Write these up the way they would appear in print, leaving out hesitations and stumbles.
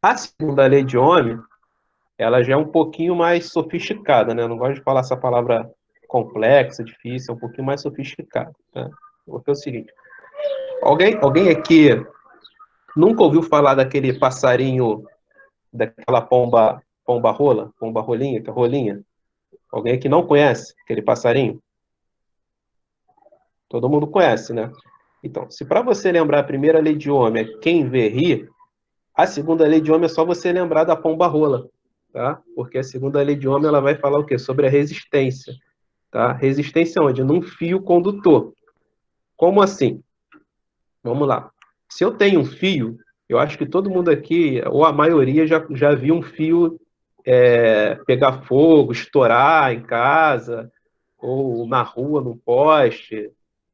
A segunda lei de Ohm, ela já é um pouquinho mais sofisticada, né? Eu não gosto de falar essa palavra complexa, difícil, é um pouquinho mais sofisticada, tá? Porque é o seguinte, alguém aqui nunca ouviu falar daquele passarinho, daquela pomba rolinha, que é rolinha? Alguém aqui não conhece aquele passarinho? Todo mundo conhece, né? Então, se para você lembrar a primeira lei de Ohm é quem vê ri, a segunda lei de Ohm é só você lembrar da pomba rola, tá? Porque a segunda lei de Ohm ela vai falar o quê? Sobre a resistência, tá? Resistência onde? Num fio condutor. Como assim? Vamos lá. Se eu tenho um fio, eu acho que todo mundo aqui, ou a maioria, já viu um fio pegar fogo, estourar em casa, ou na rua, num poste,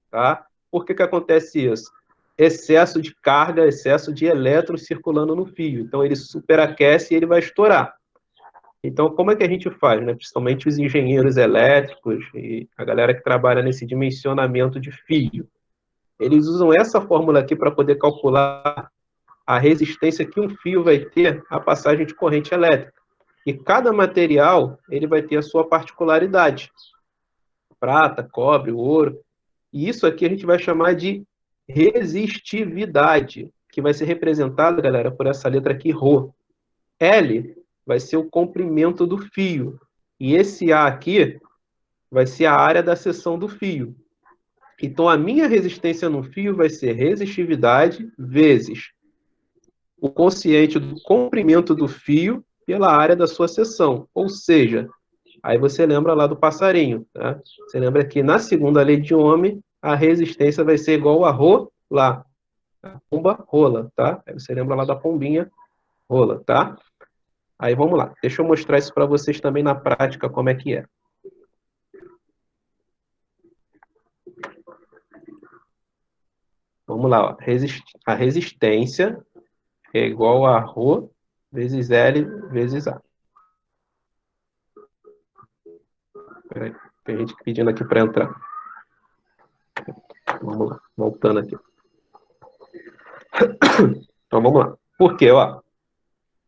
tá? Por que que acontece isso? Excesso de carga, excesso de elétrons circulando no fio. Então, ele superaquece e ele vai estourar. Então, como é que a gente faz, né? Principalmente os engenheiros elétricos e a galera que trabalha nesse dimensionamento de fio. Eles usam essa fórmula aqui para poder calcular a resistência que um fio vai ter à passagem de corrente elétrica. E cada material ele vai ter a sua particularidade. Prata, cobre, ouro. E isso aqui a gente vai chamar de resistividade, que vai ser representada, galera, por essa letra aqui, Rho. L vai ser o comprimento do fio. E esse A aqui vai ser a área da seção do fio. Então, a minha resistência no fio vai ser resistividade vezes o quociente do comprimento do fio pela área da sua seção. Ou seja, aí você lembra lá do passarinho, tá? Você lembra que na segunda lei de Ohm, a resistência vai ser igual a Rho lá, a pomba rola, tá? Aí você lembra lá da pombinha rola, tá? Aí vamos lá. Deixa eu mostrar isso para vocês também na prática como é que é. Vamos lá, ó. A resistência é igual a Rho vezes L vezes A. Peraí, tem gente pedindo aqui para entrar. Vamos lá, voltando aqui. Então vamos lá. Por quê? Ó,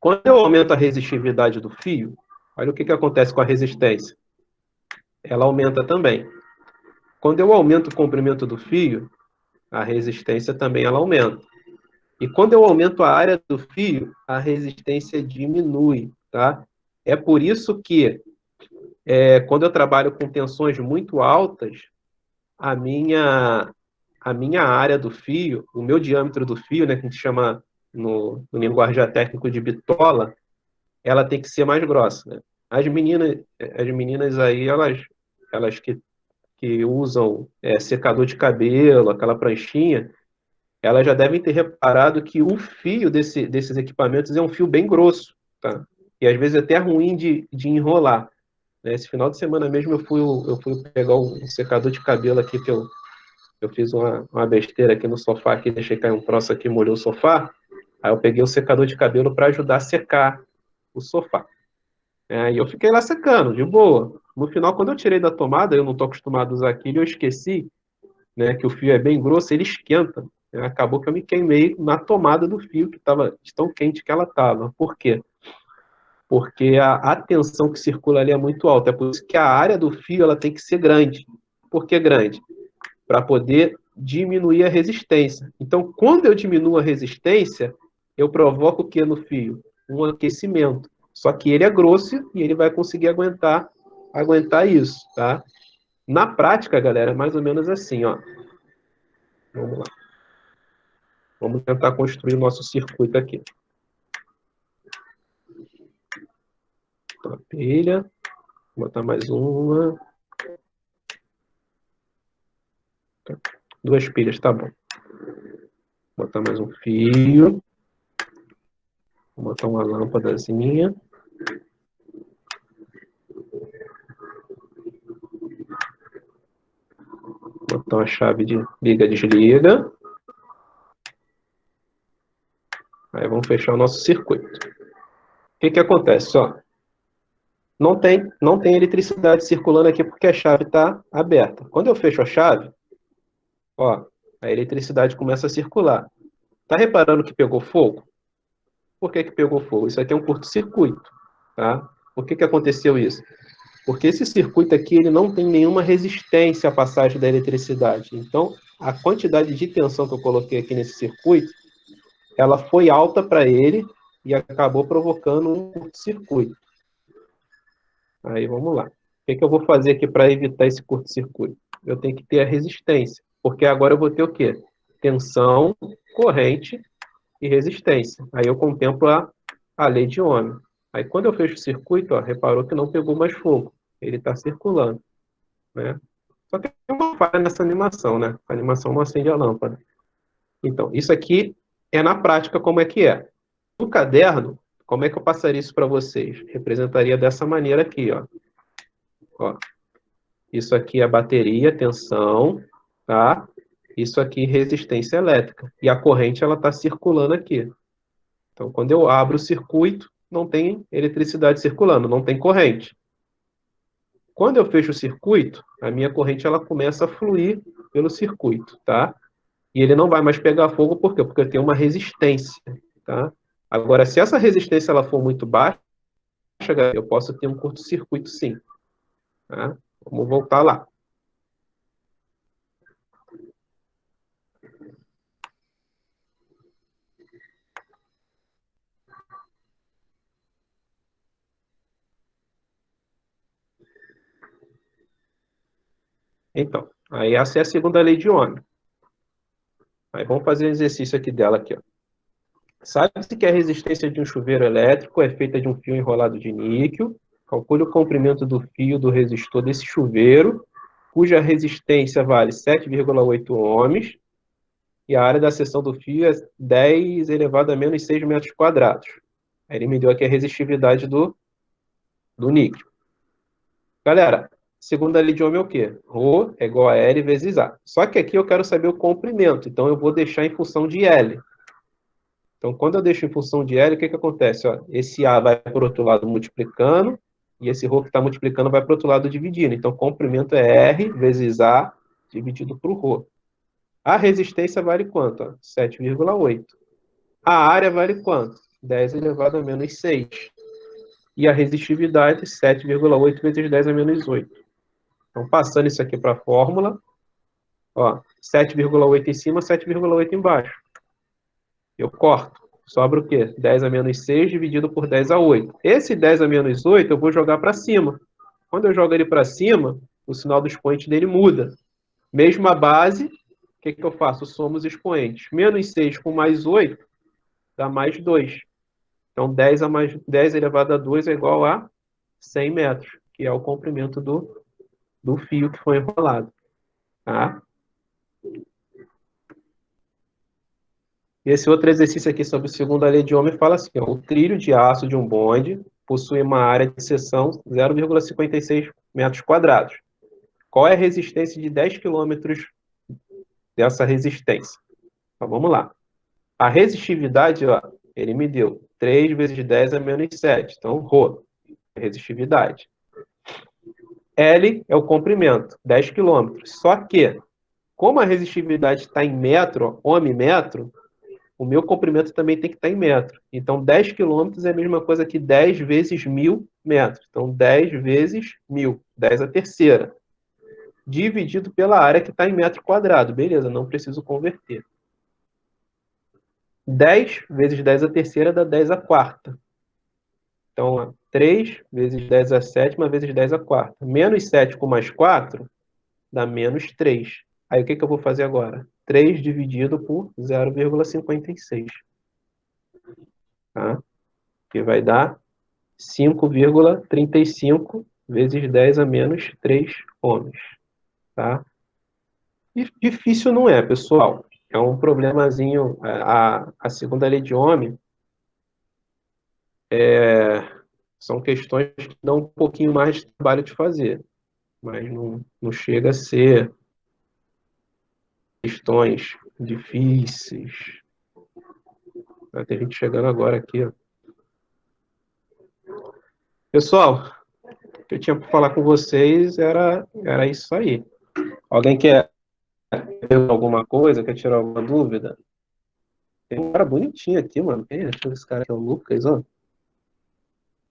quando eu aumento a resistividade do fio, olha o que acontece com a resistência. Ela aumenta também. Quando eu aumento o comprimento do fio, a resistência também ela aumenta. E quando eu aumento a área do fio, a resistência diminui, tá? É por isso que quando eu trabalho com tensões muito altas, a minha, a minha área do fio, o meu diâmetro do fio, né, que a gente chama no linguajar técnico de bitola, ela tem que ser mais grossa, né? As meninas aí, elas que usam secador de cabelo, aquela pranchinha, elas já devem ter reparado que o fio desses equipamentos é um fio bem grosso, tá? E às vezes é até ruim de enrolar, né? Esse final de semana mesmo eu fui pegar um secador de cabelo aqui, que eu fiz uma besteira aqui no sofá, aqui, deixei cair um troço aqui, molhou o sofá, aí eu peguei o secador de cabelo para ajudar a secar o sofá. E eu fiquei lá secando, de boa. No final, quando eu tirei da tomada, eu não estou acostumado a usar aquilo, eu esqueci, né, que o fio é bem grosso, ele esquenta. Acabou que eu me queimei na tomada do fio, que estava de tão quente que ela estava. Por quê? Porque a tensão que circula ali é muito alta. É por isso que a área do fio ela tem que ser grande. Por que grande? Para poder diminuir a resistência. Então, quando eu diminuo a resistência, eu provoco o que no fio? Um aquecimento. Só que ele é grosso e ele vai conseguir aguentar isso, tá? Na prática, galera, é mais ou menos assim, ó. Vamos lá. Vamos tentar construir o nosso circuito aqui. Então, a pilha, vou botar mais uma. Duas pilhas, tá bom. Vou botar mais um fio. Vou botar uma lâmpadazinha. Vou botar uma chave de liga-desliga. Aí vamos fechar o nosso circuito. O que acontece? Ó, não tem eletricidade circulando aqui porque a chave está aberta. Quando eu fecho a chave, ó, a eletricidade começa a circular. Tá reparando que pegou fogo? Por que que pegou fogo? Isso aqui é um curto-circuito, tá? Por que que aconteceu isso? Porque esse circuito aqui, ele não tem nenhuma resistência à passagem da eletricidade. Então, a quantidade de tensão que eu coloquei aqui nesse circuito, ela foi alta para ele e acabou provocando um curto-circuito. Aí, vamos lá. O que que eu vou fazer aqui para evitar esse curto-circuito? Eu tenho que ter a resistência, porque agora eu vou ter o quê? Tensão, corrente e resistência. Aí eu contemplo a lei de Ohm. Aí quando eu fecho o circuito, ó, reparou que não pegou mais fogo. Ele está circulando, né? Só que tem uma falha nessa animação, né? A animação não acende a lâmpada. Então, isso aqui é na prática como é que é. No caderno, como é que eu passaria isso para vocês? Representaria dessa maneira aqui, ó. Ó. Isso aqui é bateria, tensão, tá? Isso aqui resistência elétrica. E a corrente, ela está circulando aqui. Então, quando eu abro o circuito, não tem eletricidade circulando, não tem corrente. Quando eu fecho o circuito, a minha corrente ela começa a fluir pelo circuito, tá? E ele não vai mais pegar fogo, por quê? Porque eu tenho uma resistência, tá? Agora, se essa resistência ela for muito baixa, eu posso ter um curto-circuito sim, tá? Vamos voltar lá. Então, aí essa é a segunda lei de Ohm. Aí vamos fazer um exercício aqui dela aqui, ó. Sabe-se que a resistência de um chuveiro elétrico é feita de um fio enrolado de níquel. Calcule o comprimento do fio do resistor desse chuveiro, cuja resistência vale 7,8 ohms, e a área da seção do fio é 10 elevado a menos 6 metros quadrados. Aí ele me deu aqui a resistividade do níquel. Galera, segunda lei de Ohm é o quê? Rho é igual a L vezes A. Só que aqui eu quero saber o comprimento, então eu vou deixar em função de L. Então, quando eu deixo em função de L, o que que acontece? Ó, esse A vai para o outro lado multiplicando, e esse ρ que está multiplicando vai para o outro lado dividindo. Então, o comprimento é R vezes A dividido por ρ. A resistência vale quanto? 7,8. A área vale quanto? 10 elevado a menos 6. E a resistividade, 7,8 vezes 10 a menos 8. Então, passando isso aqui para a fórmula, ó, 7,8 em cima, 7,8 embaixo. Eu corto. Sobra o quê? 10 a menos 6 dividido por 10 a 8. Esse 10 a menos 8 eu vou jogar para cima. Quando eu jogo ele para cima, o sinal do expoente dele muda. Mesma base, o que que eu faço? Somo os expoentes. Menos 6 com mais 8 dá mais 2. Então, 10 a mais 10 elevado a 2 é igual a 100 metros, que é o comprimento do fio que foi enrolado. Tá? Esse outro exercício aqui sobre a segunda lei de Ohm fala assim, ó, o trilho de aço de um bonde possui uma área de seção 0,56 metros quadrados. Qual é a resistência de 10 quilômetros dessa resistência? Então, vamos lá. A resistividade, ó, ele me deu 3 vezes 10 a menos 7. Então, ρ, resistividade. L é o comprimento, 10 quilômetros. Só que, como a resistividade está em metro, ohm-metro, o meu comprimento também tem que estar em metro. Então, 10 quilômetros é a mesma coisa que 10 vezes 1.000 metros. Então, 10 vezes 1.000, 10 a terceira. Dividido pela área que está em metro quadrado. Beleza, não preciso converter. 10 vezes 10 a terceira dá 10 a quarta. Então, 3 vezes 10 a sétima vezes 10 a quarta. Menos 7 com mais 4 dá menos 3. Aí, o que que eu vou fazer agora? 3 dividido por 0,56. Tá? Que vai dar 5,35 vezes 10 a menos 3 ohms. Tá? E difícil não é, pessoal. É um problemazinho. A segunda lei de Ohm são questões que dão um pouquinho mais de trabalho de fazer, mas não chega a ser questões difíceis. Tem gente chegando agora aqui. Ó. Pessoal, o que eu tinha para falar com vocês era isso aí. Alguém quer perguntar alguma coisa? Quer tirar alguma dúvida? Tem um cara bonitinho aqui, mano. Quem é? Deixa eu ver esse cara aqui, é o Lucas, ó. A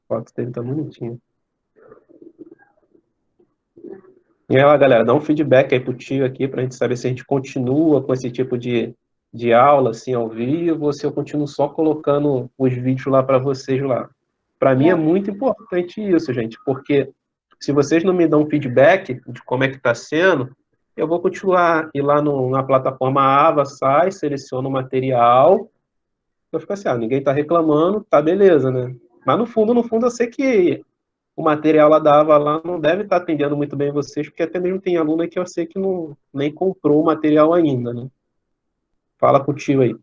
foto dele tá bonitinha. E aí, ó, galera, dá um feedback aí pro tio aqui pra gente saber se a gente continua com esse tipo de aula, assim, ao vivo, ou se eu continuo só colocando os vídeos lá para vocês lá. Para mim é muito importante isso, gente, porque se vocês não me dão feedback de como é que está sendo, eu vou continuar ir lá na plataforma Ava, sai, seleciono o material, eu fico assim, ninguém está reclamando, tá beleza, né? Mas no fundo, eu sei que o material lá da Ava lá não deve estar atendendo muito bem vocês, porque até mesmo tem aluno que eu sei que não, nem comprou o material ainda, né? Fala contigo aí.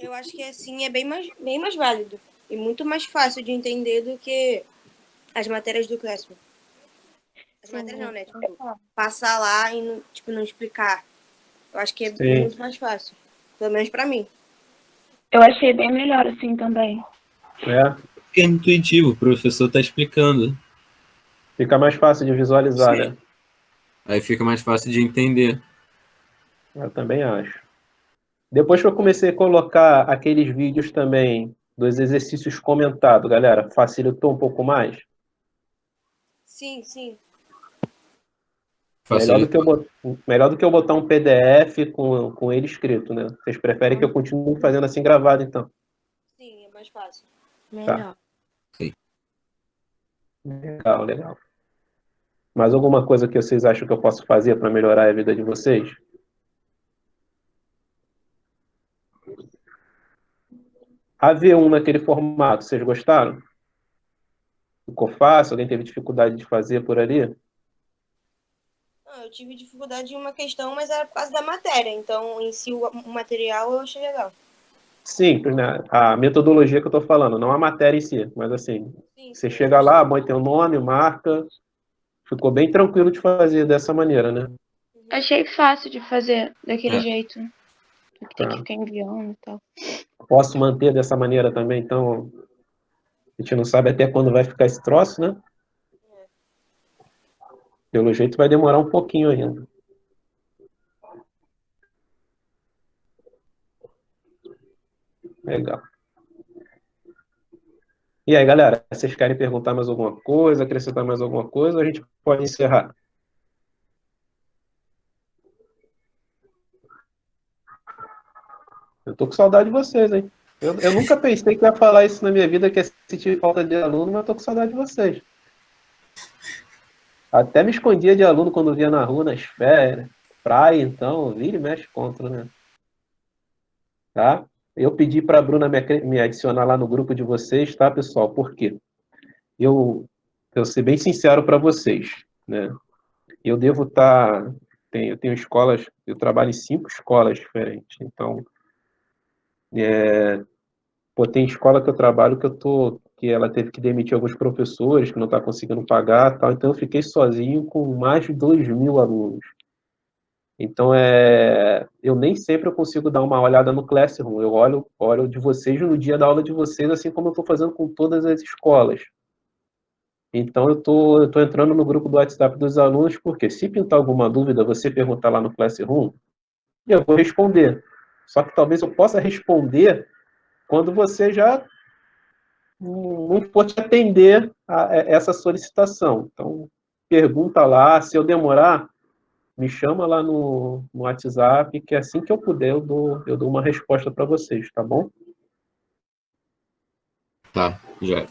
Eu acho que assim é bem mais válido e muito mais fácil de entender do que as matérias do Classroom. As matérias não, né? Tipo, passar lá e não, tipo, não explicar. Eu acho que é Sim. muito mais fácil. Pelo menos pra mim. Eu achei bem melhor assim também. É, Porque é intuitivo, o professor tá explicando. fica mais fácil de visualizar, Sim. né? Aí fica mais fácil de entender. Eu também acho. Depois que eu comecei a colocar aqueles vídeos também dos exercícios comentados, galera, facilitou um pouco mais? Sim, sim. Melhor do que eu botar um PDF com ele escrito, né? Vocês preferem que eu continue fazendo assim gravado, então? Sim, é mais fácil. Melhor. Legal, legal. Mais alguma coisa que vocês acham que eu posso fazer para melhorar a vida de vocês? A V1 naquele formato, vocês gostaram? Ficou fácil? Alguém teve dificuldade de fazer por ali? Não, eu tive dificuldade em uma questão, mas era por causa da matéria. Então, em si, o material eu achei legal. Simples, né? A metodologia que eu estou falando, não a matéria em si, mas assim, Sim, você sim, chega lá, põe teu nome, marca, ficou bem tranquilo de fazer dessa maneira, né? Achei fácil de fazer daquele É. jeito. Tem que Tá. ficar enviando e tal. Posso manter dessa maneira também, então a gente não sabe até quando vai ficar esse troço, né? Pelo jeito vai demorar um pouquinho ainda. Legal. E aí, galera, vocês querem perguntar mais alguma coisa, acrescentar mais alguma coisa, ou a gente pode encerrar? Eu tô com saudade de vocês, hein? Eu nunca pensei que ia falar isso na minha vida, que ia sentir falta de aluno, mas eu tô com saudade de vocês. Até me escondia de aluno quando via na rua, nas férias, praia, então, vira e mexe contra, né? Tá? Eu pedi para a Bruna me adicionar lá no grupo de vocês, tá, pessoal? Por quê? Eu ser bem sincero para vocês, né? Eu devo estar. Eu tenho escolas, eu trabalho em 5 escolas diferentes, então, tem escola que eu trabalho que ela teve que demitir alguns professores, que não está conseguindo pagar, tal, então eu fiquei sozinho com mais de 2.000 alunos. Então, eu nem sempre eu consigo dar uma olhada no Classroom, eu olho de vocês no dia da aula de vocês, assim como eu estou fazendo com todas as escolas. Então, eu tô entrando no grupo do WhatsApp dos alunos, porque se pintar alguma dúvida, você perguntar lá no Classroom, eu vou responder. Só que talvez eu possa responder quando você já não for te atender a essa solicitação. Então, pergunta lá, se eu demorar, me chama lá no WhatsApp, que assim que eu puder, eu dou uma resposta para vocês, tá bom? Tá, já.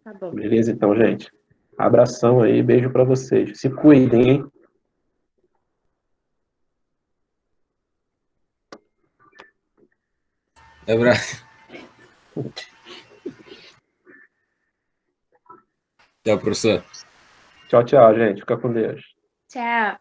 Tá bom. Beleza, então, gente. Abração aí, beijo para vocês. Se cuidem, hein? Abraço. Tchau, professor. Tchau, tchau, gente. Fica com Deus. Tchau.